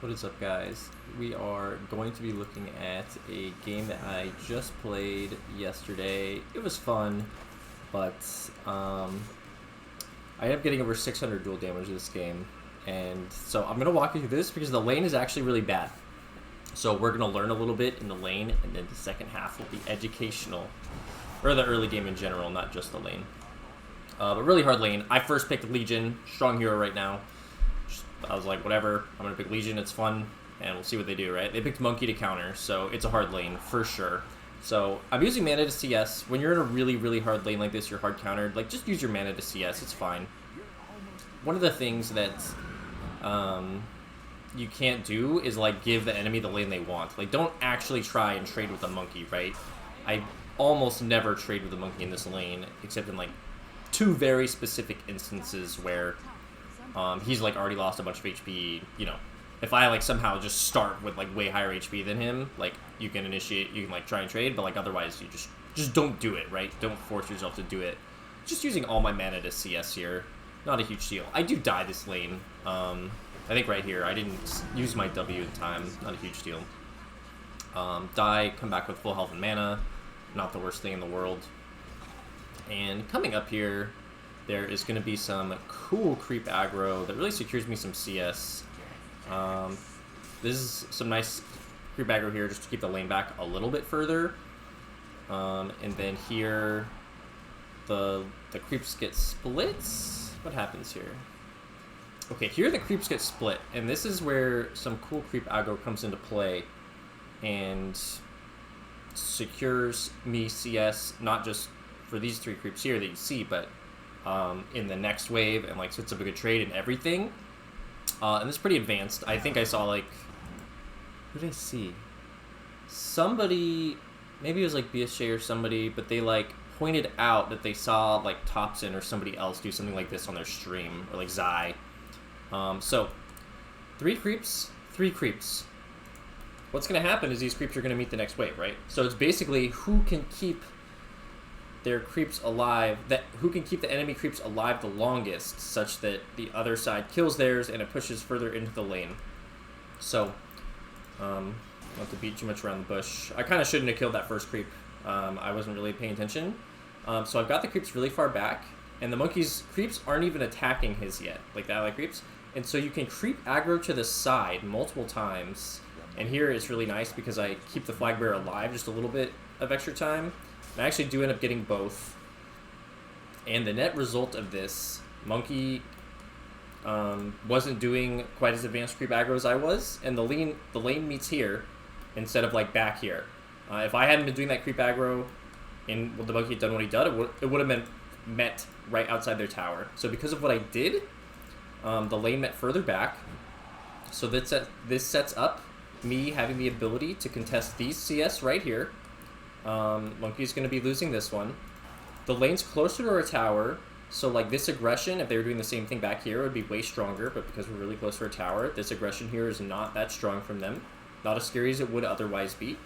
What is up, guys? We are going to be looking at a game that I just played yesterday. It was fun, but I ended up getting over 600 dual damage in this game. And so I'm going to walk you through this because the lane is actually really bad. So we're going to learn a little bit in the lane, and then the second half will be educational. Or the early game in general, not just the lane. But really hard lane. I first picked Legion, strong hero right now. I was like, whatever, I'm going to pick Legion, it's fun, and we'll see what they do, right? They picked Monkey to counter, so it's a hard lane, for sure. So, I'm using mana to CS. When you're in a really, really hard lane like this, you're hard countered, like, just use your mana to CS, it's fine. One of the things that you can't do is, like, give the enemy the lane they want. Like, don't actually try and trade with a Monkey, right? I almost never trade with a Monkey in this lane, except in, like, two very specific instances where he's like already lost a bunch of HP. You know, if I like somehow just start with like way higher HP than him, like you can like try and trade, but like otherwise you just don't do it, right? Don't force yourself to do it. Just using all my mana to CS here, not a huge deal. I do die this lane. I think right here I didn't use my W in time, not a huge deal. Die, come back with full health and mana, not the worst thing in the world. And coming up here, there is going to be some cool creep aggro that really secures me some CS. This is some nice creep aggro here just to keep the lane back a little bit further. And then here, the creeps get split. What happens here? Okay, here the creeps get split, and this is where some cool creep aggro comes into play and secures me CS, not just for these three creeps here that you see, but in the next wave, and like sets up a good trade and everything. And it's pretty advanced. I think I saw like, who did I see? Somebody, maybe it was like BSJ or somebody, but they like pointed out that they saw like Thompson or somebody else do something like this on their stream, or like Zai. So, three creeps. What's going to happen is these creeps are going to meet the next wave, right? So it's basically who can keep their creeps alive, who can keep the enemy creeps alive the longest, such that the other side kills theirs and it pushes further into the lane. So, not to beat too much around the bush. I kind of shouldn't have killed that first creep. I wasn't really paying attention. So I've got the creeps really far back, and the monkey's creeps aren't even attacking his yet, like the ally creeps. And so you can creep aggro to the side multiple times. And here it's really nice because I keep the flag bearer alive just a little bit of extra time. I actually do end up getting both. And the net result of this, Monkey wasn't doing quite as advanced creep aggro as I was, and the lane meets here instead of like back here. If I hadn't been doing that creep aggro and the Monkey had done what he did, it would have been met right outside their tower. So because of what I did, the lane met further back. So this sets up me having the ability to contest these CS right here. Monkey's going to be losing this one. The lane's closer to our tower, so like this aggression, if they were doing the same thing back here, would be way stronger, but because we're really close to our tower, this aggression here is not that strong from them. Not as scary as it would otherwise be.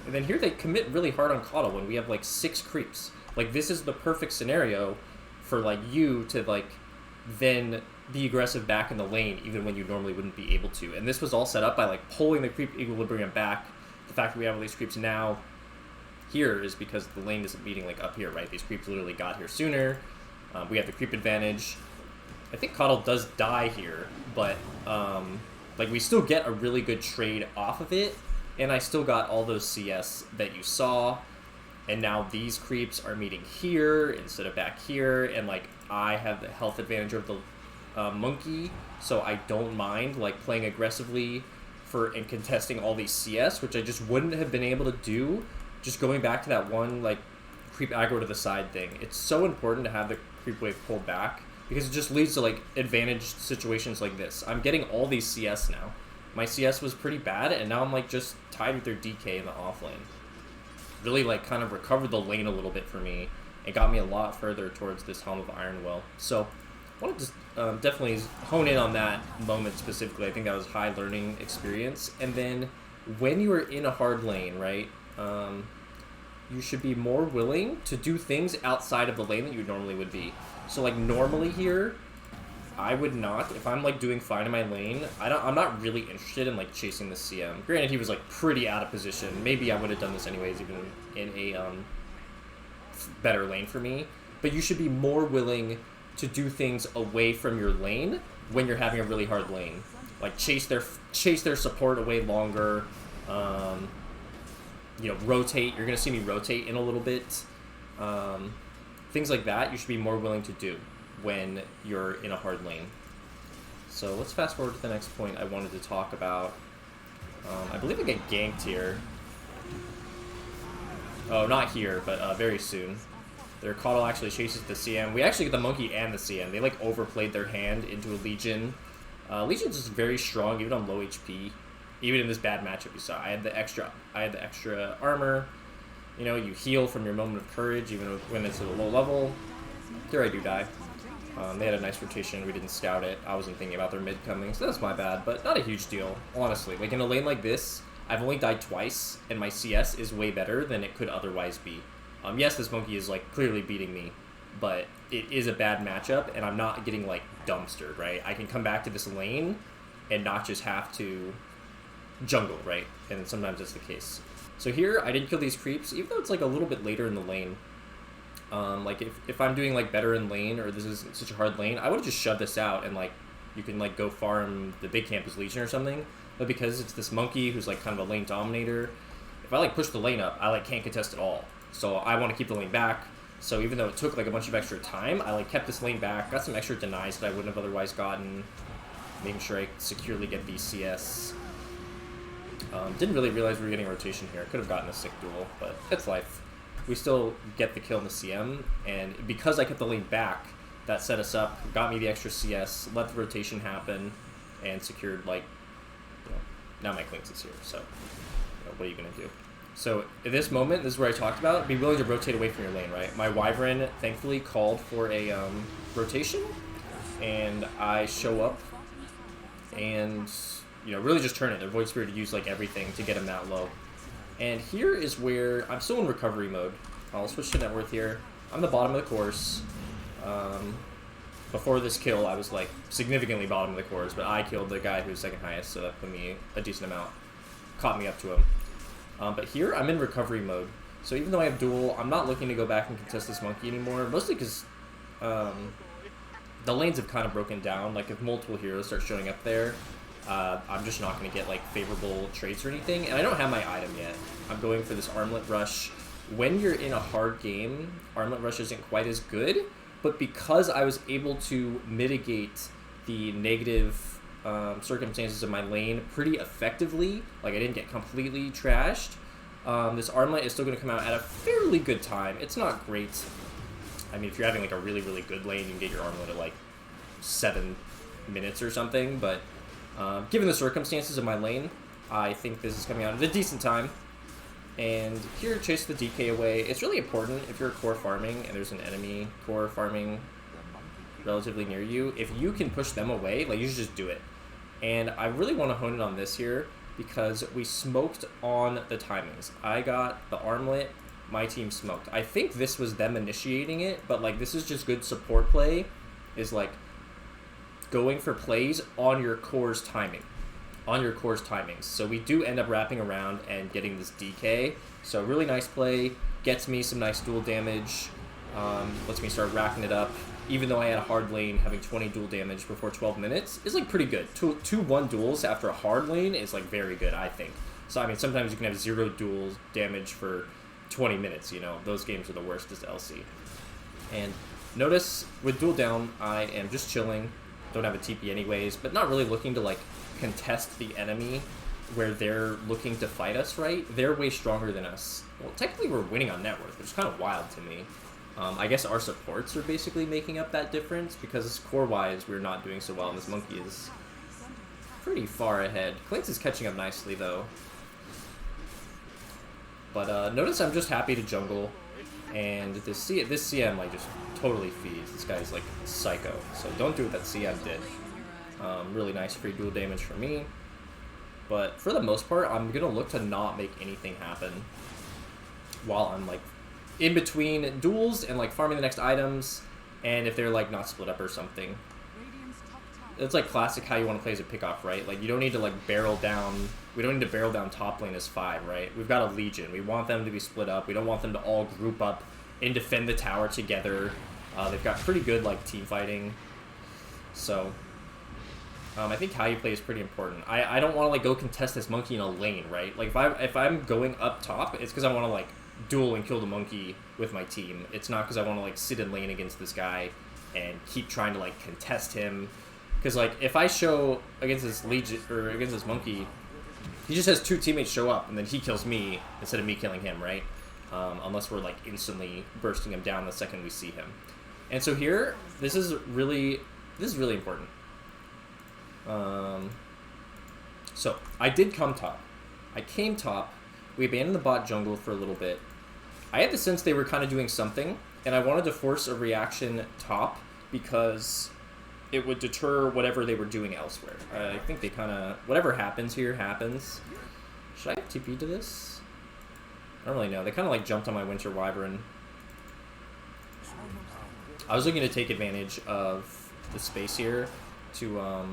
And then here they commit really hard on Coddle when we have like 6 creeps. Like this is the perfect scenario for like you to like then be aggressive back in the lane even when you normally wouldn't be able to. And this was all set up by like pulling the creep equilibrium back. The fact that we have all these creeps now here is because the lane isn't meeting like up here, right? These creeps literally got here sooner. We have the creep advantage. I think Coddle does die here, but like we still get a really good trade off of it, and I still got all those CS that you saw, and now these creeps are meeting here instead of back here, and like I have the health advantage of the Monkey, so I don't mind like playing aggressively and contesting all these CS, which I just wouldn't have been able to do just going back to that one like creep aggro to the side thing. It's so important to have the creep wave pulled back because it just leads to like advantaged situations like this. I'm getting all these CS now. My CS was pretty bad, and now I'm like just tied with their DK in the offlane. Really like kind of recovered the lane a little bit for me and got me a lot further towards this Helm of Ironwell. So I want to just definitely hone in on that moment specifically. I think that was a high learning experience. And then when you are in a hard lane, right, you should be more willing to do things outside of the lane that you normally would be. So like normally here, I would not, if I'm like doing fine in my lane, I'm not really interested in like chasing the CM. Granted, he was like pretty out of position. Maybe I would have done this anyways, even in a better lane for me. But you should be more willing to do things away from your lane when you're having a really hard lane. Like chase their support away longer. You know, rotate. You're gonna see me rotate in a little bit. Things like that you should be more willing to do when you're in a hard lane. So let's fast forward to the next point I wanted to talk about. I believe I get ganked here. Oh, not here, but very soon. Their Carbonyl actually chases the CM. We actually get the Monkey and the CM. They like overplayed their hand into a Legion. Legion's just very strong, even on low HP. Even in this bad matchup you saw. I had the extra armor. You know, you heal from your moment of courage, even when it's at a low level. Here I do die. They had a nice rotation. We didn't scout it. I wasn't thinking about their mid coming, so that's my bad, but not a huge deal, honestly. Like, in a lane like this, I've only died twice, and my CS is way better than it could otherwise be. Yes, this Monkey is, like, clearly beating me, but it is a bad matchup, and I'm not getting, like, dumpstered, right? I can come back to this lane and not just have to jungle, right? And sometimes that's the case. So here, I didn't kill these creeps, even though it's, like, a little bit later in the lane. Like, if I'm doing, like, better in lane, or this is such a hard lane, I would have just shoved this out, and, like, you can, like, go farm the big campus Legion or something. But because it's this Monkey who's, like, kind of a lane dominator, if I, like, push the lane up, I, like, can't contest at all. So I want to keep the lane back. So even though it took, like, a bunch of extra time, I, like, kept this lane back, got some extra denies that I wouldn't have otherwise gotten, making sure I securely get these CS. Didn't really realize we were getting rotation here. Could have gotten a sick duel, but it's life. We still get the kill in the CM, and because I kept the lane back, that set us up, got me the extra CS, let the rotation happen, and secured, like, you know, now my Clinks is here, so, you know, what are you going to do? So, at this moment, this is where I talked about, be willing to rotate away from your lane, right? My Wyvern, thankfully, called for a rotation, and I show up, and, you know, really just turn it. Their Void Spirit to use, like, everything to get him that low. And here is where I'm still in recovery mode. I'll switch to net worth here. I'm the bottom of the course. Before this kill, I was like significantly bottom of the course, but I killed the guy who was second highest, so that put me a decent amount. Caught me up to him. But here, I'm in recovery mode. So even though I have duel, I'm not looking to go back and contest this Monkey anymore, mostly because the lanes have kind of broken down. Like, if multiple heroes start showing up there, I'm just not going to get, like, favorable traits or anything, and I don't have my item yet. I'm going for this Armlet Rush. When you're in a hard game, Armlet Rush isn't quite as good, but because I was able to mitigate the negative circumstances of my lane pretty effectively, like, I didn't get completely trashed, this Armlet is still going to come out at a fairly good time. It's not great. I mean, if you're having, like, a really, really good lane, you can get your Armlet at, like, 7 minutes or something, but given the circumstances of my lane, I think this is coming out at a decent time. And here, chase the DK away. It's really important if you're core farming and there's an enemy core farming relatively near you. If you can push them away, like, you should just do it. And I really want to hone in on this here because we smoked on the timings. I got the armlet, my team smoked. I think this was them initiating it, but, like, this is just good support play, is, like, going for plays on your core's timing. On your core's timings. So we do end up wrapping around and getting this DK. So really nice play. Gets me some nice dual damage. Lets me start racking it up. Even though I had a hard lane, having 20 dual damage before 12 minutes is, like, pretty good. 2-1 duels after a hard lane is, like, very good, I think. So, I mean, sometimes you can have 0 dual damage for 20 minutes, you know. Those games are the worst as LC. And notice, with duel down, I am just chilling. Don't have a TP anyways, but not really looking to, like, contest the enemy where they're looking to fight us, right? They're way stronger than us. Well, technically we're winning on net worth, which is kind of wild to me. I guess our supports are basically making up that difference because core-wise we're not doing so well, and this Monkey is pretty far ahead. Clinks is catching up nicely, though. But notice I'm just happy to jungle, and this CM, like, just totally feeds. This guy's, like, psycho, so don't do what that CM did. Really nice free dual damage for me. But for the most part, I'm going to look to not make anything happen while I'm, like, in between duels and, like, farming the next items, and if they're, like, not split up or something. it's like classic how you want to play as a pickoff, right? Like you don't need to like barrel down. We don't need to barrel down top lane as 5, right? We've got a Legion. We want them to be split up. We don't want them to all group up and defend the tower together. They've got pretty good like team fighting. So I think how you play is pretty important. I don't want to like go contest this monkey in a lane, right? Like if I'm going up top, it's because I want to like duel and kill the monkey with my team. It's not because I want to like sit in lane against this guy and keep trying to like contest him. Because like if I show against this Legion or against this monkey, he just has 2 teammates show up and then he kills me instead of me killing him, right? Unless we're like instantly bursting him down the second we see him. And so here, this is really important. So I did come top. I came top. We abandoned the bot jungle for a little bit. I had the sense they were kind of doing something, and I wanted to force a reaction top because it would deter whatever they were doing elsewhere. I think they kind of... Whatever happens here happens. Should I have TP to this? I don't really know. They kind of like jumped on my Winter Wyvern. I was looking to take advantage of the space here to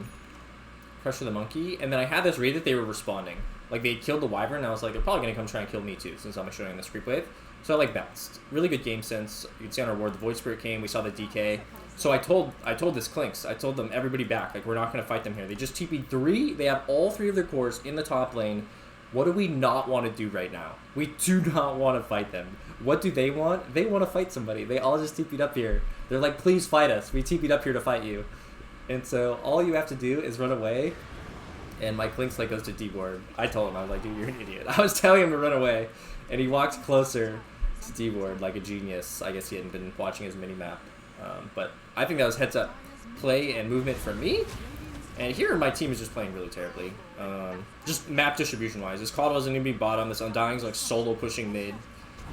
pressure the monkey, and then I had this read that they were responding. Like they killed the Wyvern, and I was like, they're probably going to come try and kill me too, since I'm showing this creep wave. So I like bounced. Really good game sense. You can see on our ward, the Void Spirit came, we saw the DK. So I told this Clinks, I told them, everybody back, like we're not going to fight them here. They just TP'd 3, they have all 3 of their cores in the top lane. What do we not want to do right now? We do not want to fight them. What do they want? They want to fight somebody. They all just TP'd up here. They're like, please fight us. We TP'd up here to fight you. And so all you have to do is run away. And my Clinks like goes to D-ward. I told him, I was like, dude, you're an idiot. I was telling him to run away. And he walks closer to D-ward like a genius. I guess he hadn't been watching his mini-map. But I think that was heads-up play and movement from me. And here my team is just playing really terribly. Just map distribution-wise. This Carbonyl isn't going to be bottom. This Undying's like solo pushing mid,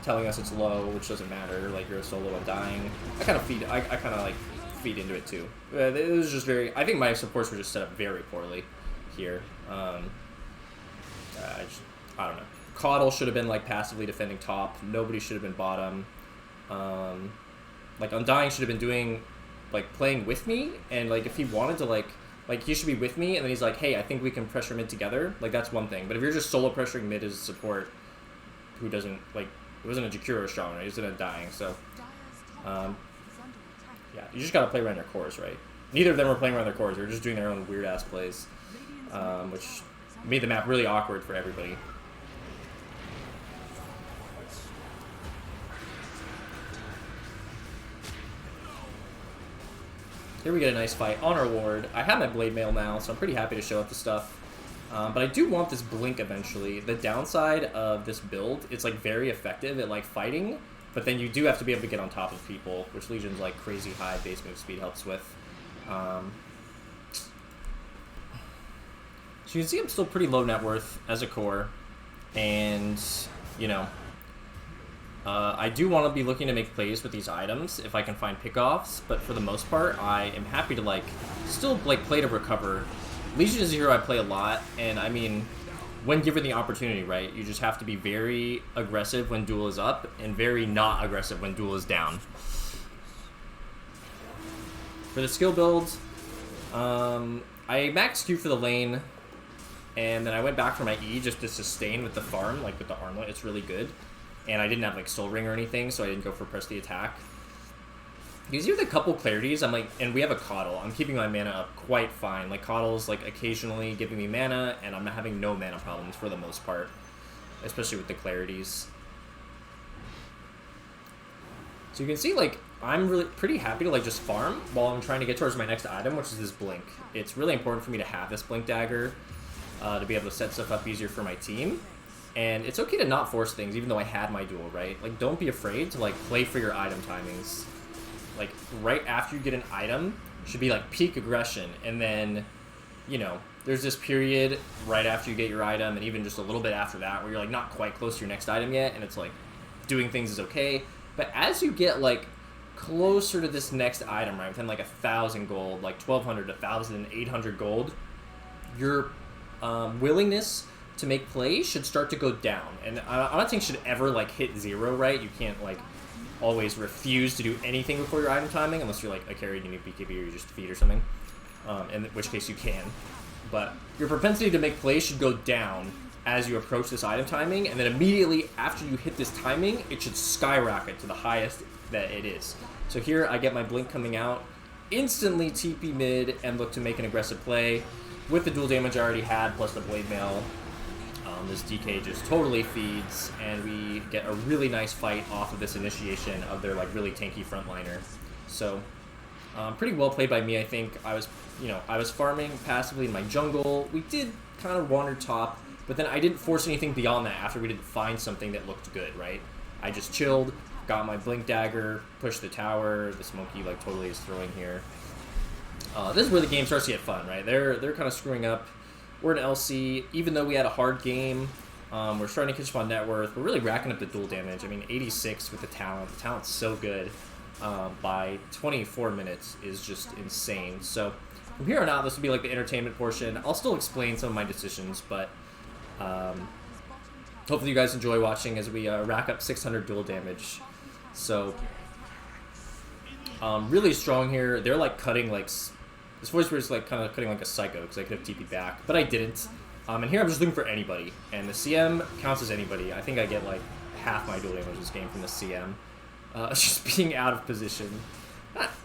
telling us it's low, which doesn't matter. Like you're a solo Undying. I kind of feed into it too. It was just very... I think my supports were just set up very poorly here. I don't know. Carbonyl should have been like passively defending top. Nobody should have been bottom. Like Undying should have been doing like playing with me, and like if he wanted to like he should be with me, and then he's like, hey, I think we can pressure mid together. Like that's one thing. But if you're just solo pressuring mid as a support, who doesn't like it wasn't a Jakiro strong, right? It was an Undying, so yeah, you just gotta play around your cores, right? Neither of them were playing around their cores. They were just doing their own weird ass plays, which made the map really awkward for everybody. Here we get a nice fight on our ward. I have my blade mail now, so I'm pretty happy to show up the stuff. But I do want this blink eventually. The downside of this build, it's like very effective at like fighting, but then you do have to be able to get on top of people, which Legion's like crazy high base move speed helps with. So you can see I'm still pretty low net worth as a core, and you know, I do want to be looking to make plays with these items if I can find pickoffs, but for the most part, I am happy to like still like play to recover. Legion is a hero I play a lot, and I mean, when given the opportunity, right, you just have to be very aggressive when duel is up and very not aggressive when duel is down. For the skill build, I maxed Q for the lane, and then I went back for my E just to sustain with the farm, like with the armlet. It's really good. And I didn't have like Soul Ring or anything, so I didn't go for press the attack. Because here with a couple clarities, I'm like, and we have a Coddle. I'm keeping my mana up quite fine. Like Coddle's like occasionally giving me mana, and I'm not having no mana problems for the most part, especially with the clarities. So you can see like I'm really pretty happy to like just farm while I'm trying to get towards my next item, which is this blink. It's really important for me to have this blink dagger to be able to set stuff up easier for my team. And it's okay to not force things, even though I had my duel, right? Like, don't be afraid to, like, play for your item timings. Like, right after you get an item, should be, like, peak aggression. And then, you know, there's this period right after you get your item, and even just a little bit after that, where you're, like, not quite close to your next item yet, and it's, like, doing things is okay. But as you get, like, closer to this next item, right, within, like, 1,000 gold, like, 1,200 to 1,800 gold, your willingness to make plays should start to go down. And I'm not saying should ever like hit 0, right? You can't like always refuse to do anything before your item timing unless you're like a carry and you need BKB or you just feed or something. in which case you can. But your propensity to make plays should go down as you approach this item timing, and then immediately after you hit this timing, it should skyrocket to the highest that it is. So here I get my blink coming out, instantly TP mid, and look to make an aggressive play. With the dual damage I already had, plus the blade mail, this DK just totally feeds, and we get a really nice fight off of this initiation of their like really tanky frontliner. So pretty well played by me, I think. I was farming passively in my jungle. We did kind of wander top, but then I didn't force anything beyond that after we didn't find something that looked good, right? I just chilled, got my blink dagger, pushed the tower. This monkey like totally is throwing here. This is where the game starts to get fun, right? They're kind of screwing up. We're in LC. Even though we had a hard game, we're starting to catch up on net worth. We're really racking up the dual damage. I mean, 86 with the talent. The talent's so good. By 24 minutes is just insane. So from here on out, this will be like the entertainment portion. I'll still explain some of my decisions, but hopefully you guys enjoy watching as we rack up 600 dual damage. So really strong here. They're like cutting like... This voice was like kind of cutting like a psycho because I could have TP'd back, but I didn't. And here I'm just looking for anybody, and the CM counts as anybody. I think I get like half my dual damage this game from the CM. Just being out of position.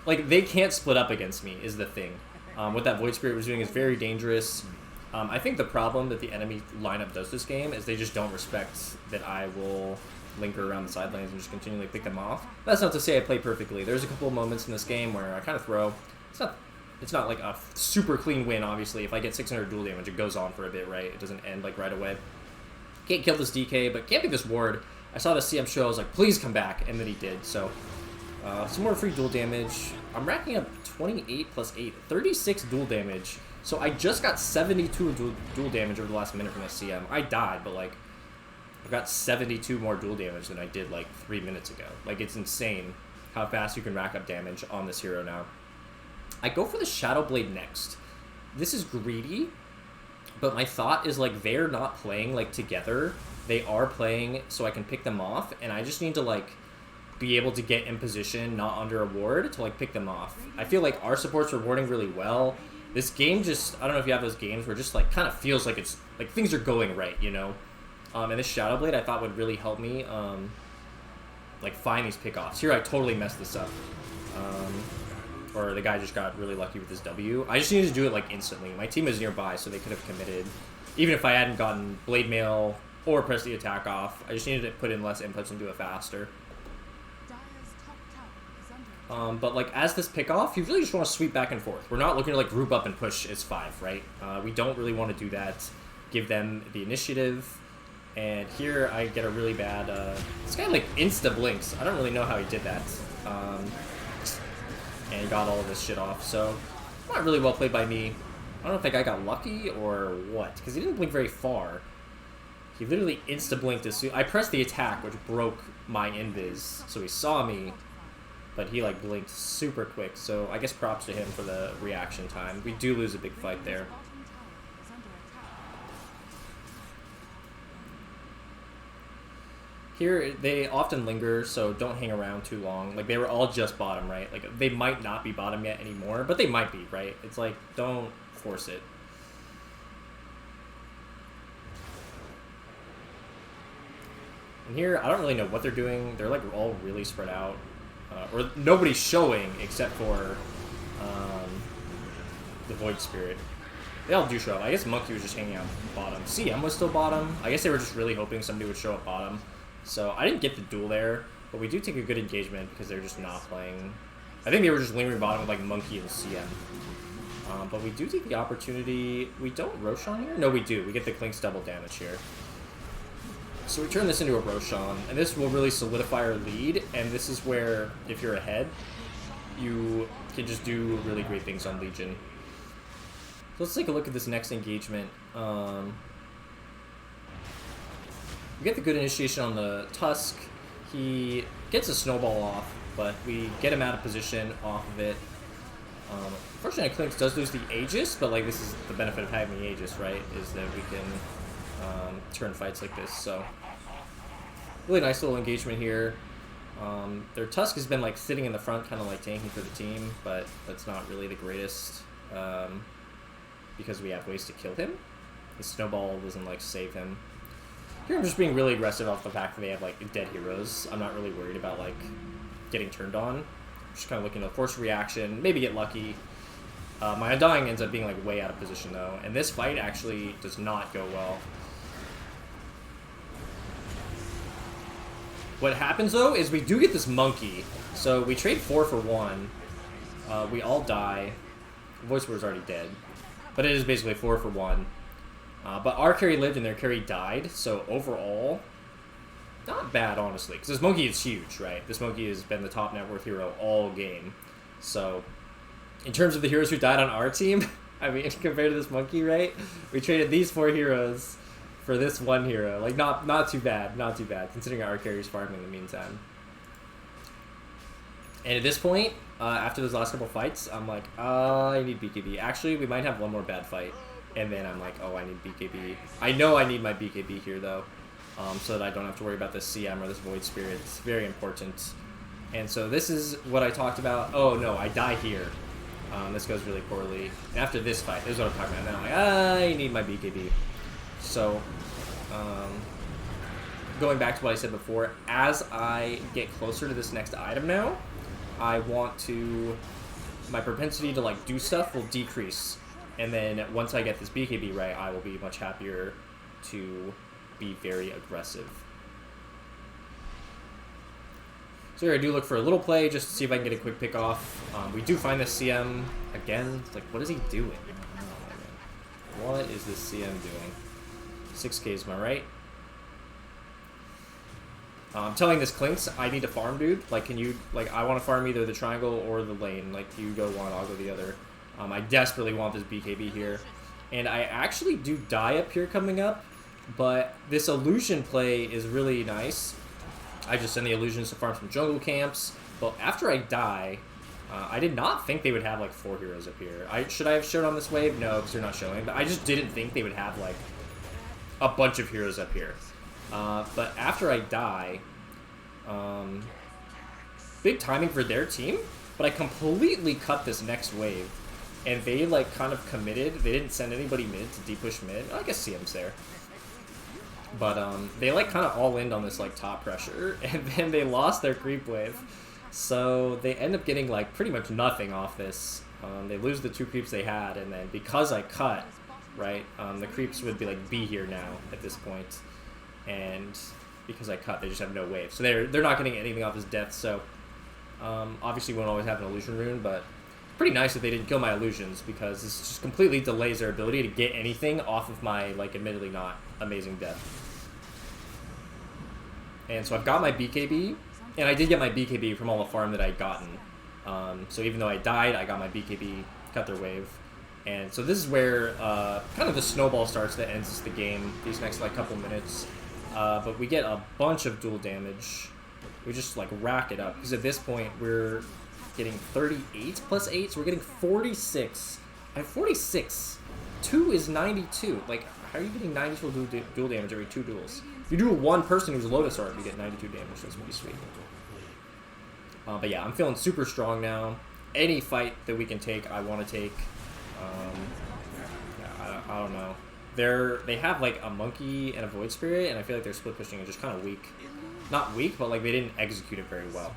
Like, they can't split up against me is the thing. What that Void Spirit was doing is very dangerous. I think the problem that the enemy lineup does this game is they just don't respect that I will linger around the side lanes and just continually pick them off. That's not to say I play perfectly. There's a couple of moments in this game where I kind of throw. It's not like a super clean win, obviously. If I get 600 dual damage, it goes on for a bit, right? It doesn't end like right away. Can't kill this DK, but can't beat this ward. I saw the CM show, I was like, please come back, and then he did. So, some more free dual damage. I'm racking up 28 plus 8, 36 dual damage. So I just got 72 dual damage over the last minute from the CM. I died, but like, I've got 72 more dual damage than I did like 3 minutes ago. Like, it's insane how fast you can rack up damage on this hero now. I go for the Shadow Blade next. This is greedy, but my thought is like they're not playing like together. They are playing so I can pick them off, and I just need to like be able to get in position, not under a ward, to like pick them off. I feel like our support's rewarding really well. This game just, I don't know if you have those games where it just like kind of feels like it's like things are going right, you know? And this Shadow Blade I thought would really help me like find these pickoffs. Here I totally messed this up. Or the guy just got really lucky with his W. I just needed to do it like instantly. My team was nearby, so they could have committed. Even if I hadn't gotten Blade Mail or pressed the attack off, I just needed to put in less inputs and do it faster. But like as this pickoff, you really just want to sweep back and forth. We're not looking to like group up and push as 5, right? We don't really want to do that. Give them the initiative. And here I get a really bad... this guy like insta blinks. I don't really know how he did that. And he got all of this shit off, so not really well played by me. I don't think I got lucky or what, because he didn't blink very far. He literally insta-blinked as soon... I pressed the attack, which broke my invis, so he saw me, but he like blinked super quick, so I guess props to him for the reaction time. We do lose a big fight there. Here, they often linger, so don't hang around too long. Like, they were all just bottom, right? Like, they might not be bottom yet anymore, but they might be, right? It's like, don't force it. And here, I don't really know what they're doing. They're, like, all really spread out. Or nobody's showing except for the Void Spirit. They all do show up. I guess Monkey was just hanging out bottom. CM was still bottom. I guess they were just really hoping somebody would show up bottom. So I didn't get the duel there, but we do take a good engagement because they're just not playing. I think they were just lingering bottom with like Monkey and CM. But we do take the opportunity. We don't Roshan here? No, we do. We get the Clink's double damage here. So we turn this into a Roshan, and this will really solidify our lead, and this is where, if you're ahead, you can just do really great things on Legion. So let's take a look at this next engagement. We get the good initiation on the Tusk. He gets a snowball off, but we get him out of position off of it. Unfortunately, Clinks does lose the Aegis, but like this is the benefit of having the Aegis, right? Is that we can turn fights like this. So really nice little engagement here. Their Tusk has been like sitting in the front, kind of like tanking for the team, but that's not really the greatest. because we have ways to kill him. The snowball doesn't like save him. Here I'm just being really aggressive off the fact that they have like dead heroes. I'm not really worried about like getting turned on. I'm just kind of looking to force reaction, maybe get lucky. My Undying ends up being like way out of position though, and this fight actually does not go well. What happens though is we do get this monkey. So we trade 4 for 1. We all die. Voice Word is already dead. But it is basically 4 for 1. But our carry lived and their carry died. So overall, not bad honestly. Because this monkey is huge, right? This monkey has been the top net worth hero all game. So in terms of the heroes who died on our team, I mean, compared to this monkey, right? We traded these 4 heroes for this 1 hero. Like, not too bad. Not too bad, considering our carry's farming in the meantime. And at this point, after those last couple fights, I'm like, I need BKB. Actually, we might have one more bad fight. And then I'm like, oh, I need BKB. I know I need my BKB here, though, so that I don't have to worry about this CM or this Void Spirit. It's very important. And so this is what I talked about. Oh, no, I die here. This goes really poorly. And after this fight, this is what I'm talking about now. I'm like, I need my BKB. So, going back to what I said before, as I get closer to this next item now, I want to... my propensity to, like, do stuff will decrease. And then once I get this BKB right, I will be much happier to be very aggressive. So here I do look for a little play just to see if I can get a quick pick off. We do find this CM again. Like, what is he doing? Oh, what is this CM doing? 6K is my right. I'm telling this Clinks, I need to farm, dude. Like, can you, like, I want to farm either the triangle or the lane. Like, you go one, I'll go the other. I desperately want this BKB here. And I actually do die up here coming up, but this illusion play is really nice. I just send the illusions to farm some jungle camps, but after I die, I did not think they would have like 4 heroes up here. Should I have showed on this wave? No, because they're not showing, but I just didn't think they would have like a bunch of heroes up here. But after I die, big timing for their team, but I completely cut this next wave. And they, like, kind of committed. They didn't send anybody mid to deep push mid. I guess CM's there. But, they, like, kind of all-in on this, like, top pressure. And then they lost their creep wave. So they end up getting, like, pretty much nothing off this. They lose the 2 creeps they had. And then because I cut, right, the creeps would be, like, B here now at this point. And because I cut, they just have no wave. So they're not getting anything off his death. So, obviously we won't always have an illusion rune, but... pretty nice that they didn't kill my illusions, because this just completely delays their ability to get anything off of my, like, admittedly not amazing death. And so I've got my BKB, and I did get my BKB from all the farm that I'd gotten. So even though I died, I got my BKB, cut their wave. And so this is where kind of the snowball starts that ends the game, these next, like, couple minutes. But we get a bunch of dual damage. We just, like, rack it up, because at this point, we're... getting 38 plus 8, so we're getting 46. I have 46. 2 is 92. Like, how are you getting 92 dual damage every 2 duels? If you do 1 person who's a Lotus Orb, you get 92 damage. That's pretty sweet. But yeah, I'm feeling super strong now. Any fight that we can take, I want to take. Yeah, I don't know. They have, like, a Monkey and a Void Spirit, and I feel like their split pushing is just kind of weak. Not weak, but, like, they didn't execute it very well.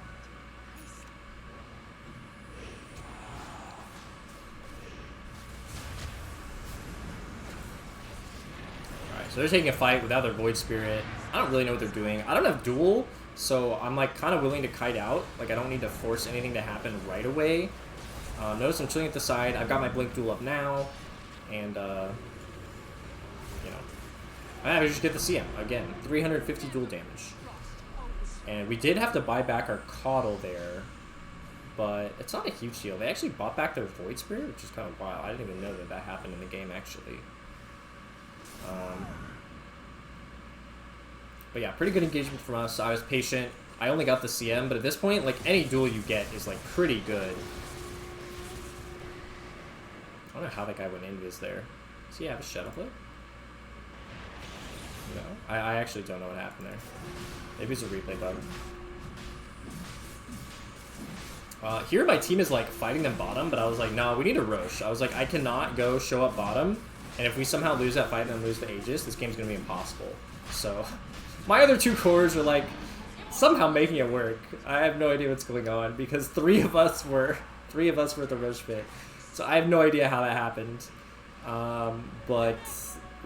So they're taking a fight without their Void Spirit. I don't really know what they're doing. I don't have duel, so I'm like kind of willing to kite out. Like I don't need to force anything to happen right away. Notice I'm chilling at the side. I've got my Blink duel up now, and you know, I just get the CM again. 350 dual damage, and we did have to buy back our Caudle there, but it's not a huge deal. They actually bought back their Void Spirit, which is kind of wild. I didn't even know that that happened in the game actually. But yeah, pretty good engagement from us. I was patient. I only got the CM, but at this point, like, any duel you get is, like, pretty good. I don't know how that guy went invis there. Does he have a shuttle flip? No. I actually don't know what happened there. Maybe it's a replay bug. Here my team is like fighting them bottom, but I was like, no, we need a Roche. I was like, I cannot go show up bottom, and if we somehow lose that fight and then lose the Aegis, this game's gonna be impossible. So my other 2 cores are like somehow making it work. I have no idea what's going on because 3 of us were at the Roche pit. So I have no idea how that happened. But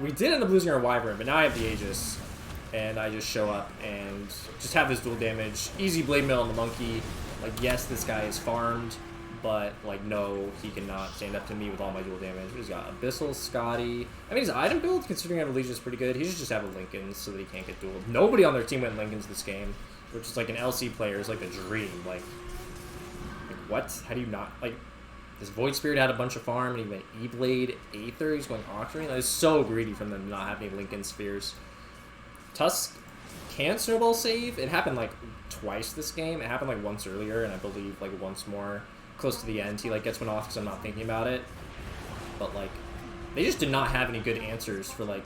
we did end up losing our Wyvern, but now I have the Aegis. And I just show up and just have this dual damage. Easy blade mail on the monkey. Like, yes, this guy is farmed, but, like, no, he cannot stand up to me with all my dual damage. He's got Abyssal, Scotty. I mean, his item build, considering I have a Legion, is pretty good. He should just have a Lincoln so that he can't get dueled. Nobody on their team went Lincolns this game, which is, like, an LC player is, like, the dream. Like, what? How do you not, like, this Void Spirit had a bunch of farm, and he went E-Blade, Aether, he's going Octarine. That is so greedy from them to not have any Lincoln Spheres. Tusk can't snowball save. It happened like twice this game. It happened like once earlier, and I believe like once more close to the end. He like gets one off because I'm not thinking about it. But like, they just did not have any good answers for like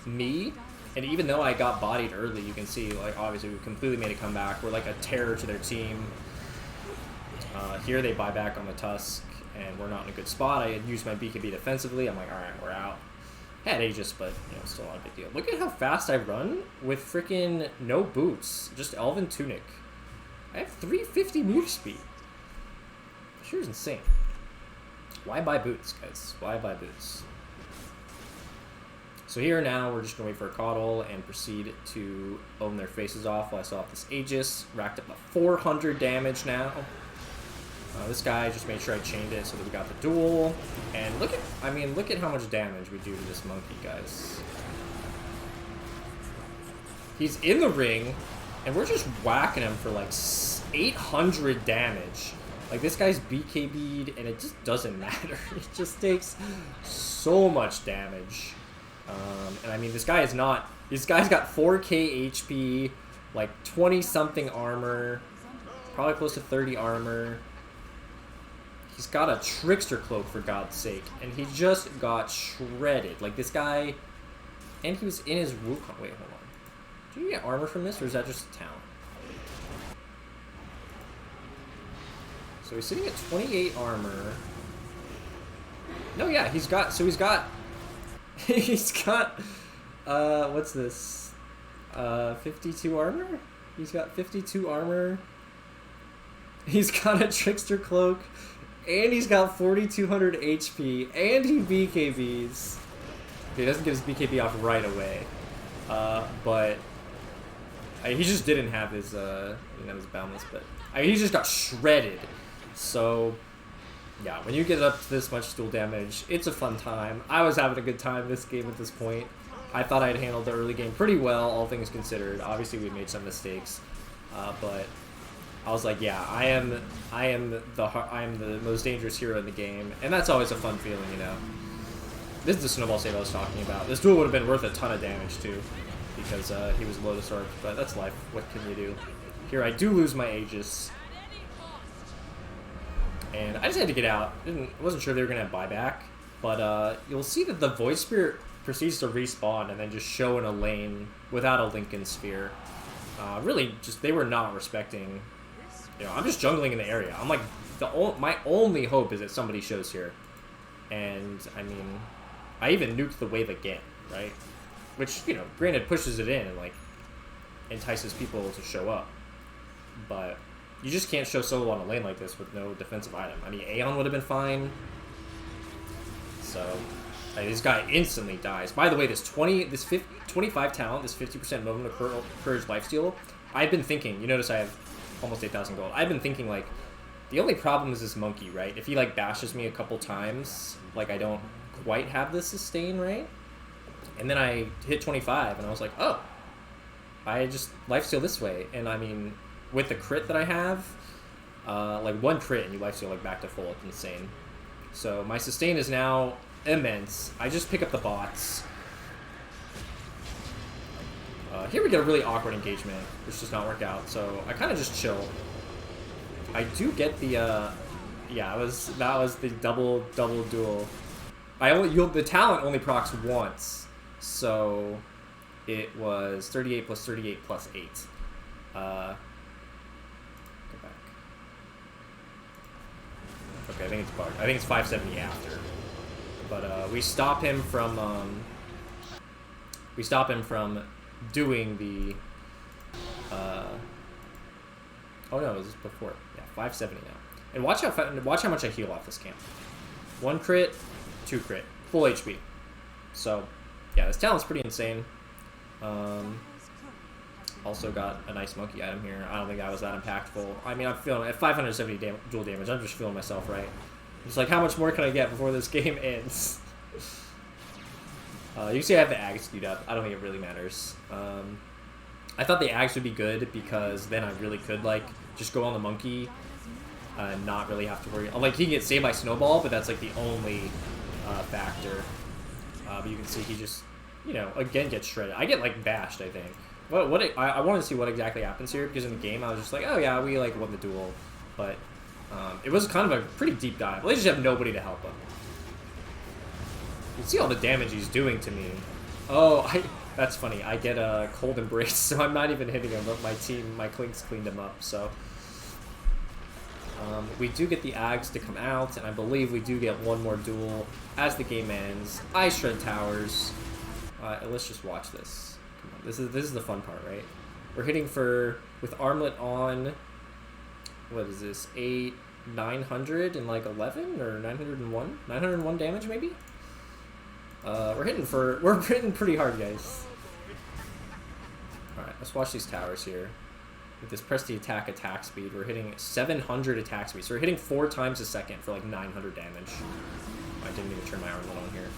me. And even though I got bodied early, you can see like obviously we completely made a comeback. We're like a terror to their team. Here they buy back on the Tusk, and we're not in a good spot. I had used my BKB defensively. I'm like, all right, we're out. Had Aegis, but you know, still not a big deal. Look at how fast I run with freaking no boots, just Elven Tunic. I have 350 move speed. Sure is insane. Why buy boots, guys? Why buy boots? So here now, we're just gonna wait for a Caudal and proceed to own their faces off while I still have this Aegis. Racked up a 400 damage now. This guy just made sure I chained it so that we got the duel. And look at how much damage we do to this monkey, guys. He's in the ring, and we're just whacking him for like 800 damage. Like, this guy's BKB'd, and it just doesn't matter. It just takes so much damage. And I mean, this guy's got 4k HP, like 20-something armor, probably close to 30 armor. He's got a Trickster Cloak, for God's sake, and he just got shredded. Like, this guy, and he was in his Wukong. Wait, hold on. Do you get armor from this, or is that just a talent? So he's sitting at 28 armor. No, yeah, he's got, what's this? 52 armor? He's got 52 armor. He's got a Trickster Cloak. And he's got 4,200 HP, and he BKBs. He doesn't get his BKB off right away, but he just didn't have his, his boundless. But he just got shredded. So, yeah, when you get up to this much dual damage, it's a fun time. I was having a good time this game at this point. I thought I'd handled the early game pretty well, all things considered. Obviously, we made some mistakes, but I was like, yeah, I am the most dangerous hero in the game, and that's always a fun feeling, you know. This is the snowball save I was talking about. This duel would have been worth a ton of damage too, because he was Lotus Orb, but that's life. What can you do? Here I do lose my Aegis, and I just had to get out. Wasn't sure they were gonna have buyback, but you'll see that the Void Spirit proceeds to respawn and then just show in a lane without a Lincoln Sphere. Really, just they were not respecting. You know, I'm just jungling in the area. I'm like, my only hope is that somebody shows here. And, I mean, I even nuked the wave again, right? Which, you know, granted pushes it in and, like, entices people to show up. But you just can't show solo on a lane like this with no defensive item. I mean, Aeon would have been fine. So, this guy instantly dies. By the way, this 25 talent, this 50% moment of Courage lifesteal, I've been thinking, you notice I have almost 8,000 gold. I've been thinking, like, the only problem is this monkey, right? If he, like, bashes me a couple times, like, I don't quite have the sustain, right? And then I hit 25, and I was like, oh, I just lifesteal this way. And, I mean, with the crit that I have, like, one crit and you lifesteal, like, back to full. It's insane. So my sustain is now immense. I just pick up the bots. Here we get a really awkward engagement, which does not work out, so I kind of just chill. I do get the, yeah, that was the double duel. The talent only procs once, so it was 38 plus 38 plus 8. Go back. Okay, I think it's bugged. I think it's 570 after. But we stop him from doing the oh no, this is before. Yeah, 570 now. And watch how much I heal off this camp. 1 crit, 2 crit, full HP. So yeah, this talent's pretty insane. Also got a nice monkey item here. I don't think that was that impactful. I mean, I'm feeling at 570 dual damage. I'm just feeling myself right. Just like, how much more can I get before this game ends? You can see I have the Ags queued up. I don't think it really matters. I thought the Ags would be good because then I really could like just go on the monkey and not really have to worry. Like, he can get saved by Snowball, but that's like the only factor. But you can see he just, you know, again gets shredded. I get like bashed, I think. I wanted to see what exactly happens here, because in the game I was just like, oh yeah, we like won the duel, but it was kind of a pretty deep dive. They just have nobody to help him. You can see all the damage he's doing to me. Oh, that's funny. I get a cold embrace, so I'm not even hitting him, but my Clinks cleaned him up. So we do get the Ags to come out, and I believe we do get one more duel as the game ends. I shred towers. Let's just watch this. This is the fun part, right? We're hitting with Armlet on, what is this, 900 and like 11 or 901 damage maybe. We're hitting pretty hard, guys. All right, let's watch these towers here. With this press the attack speed, we're hitting 700 attack speed. So we're hitting 4 times a second for like 900 damage. I didn't even turn my Armlet on here.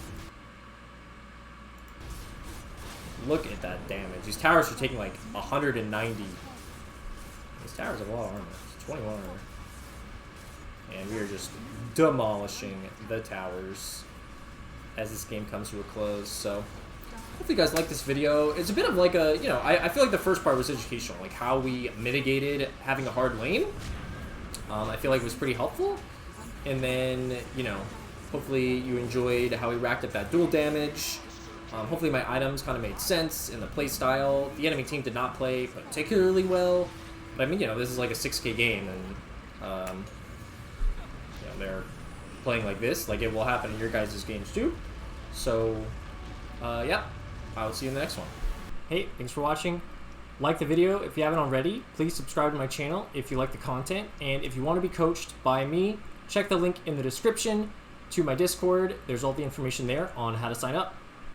Look at that damage. These towers are taking like 190. These towers have a lot of armor. It's 21 armor. And we are just demolishing the towers as this game comes to a close. So hopefully you guys like this video. It's a bit of like a, you know, I feel like the first part was educational, like how we mitigated having a hard lane. I feel like it was pretty helpful. And then, you know, hopefully you enjoyed how we racked up that dual damage. Hopefully my items kind of made sense in the play style. The enemy team did not play particularly well, but I mean, you know, this is like a 6K game, and you know, they're playing like this. Like, it will happen in your guys' games too. So, yeah, I'll see you in the next one. Hey, thanks for watching. Like the video if you haven't already. Please subscribe to my channel if you like the content, and if you want to be coached by me, check the link in the description to my Discord. There's all the information there on how to sign up.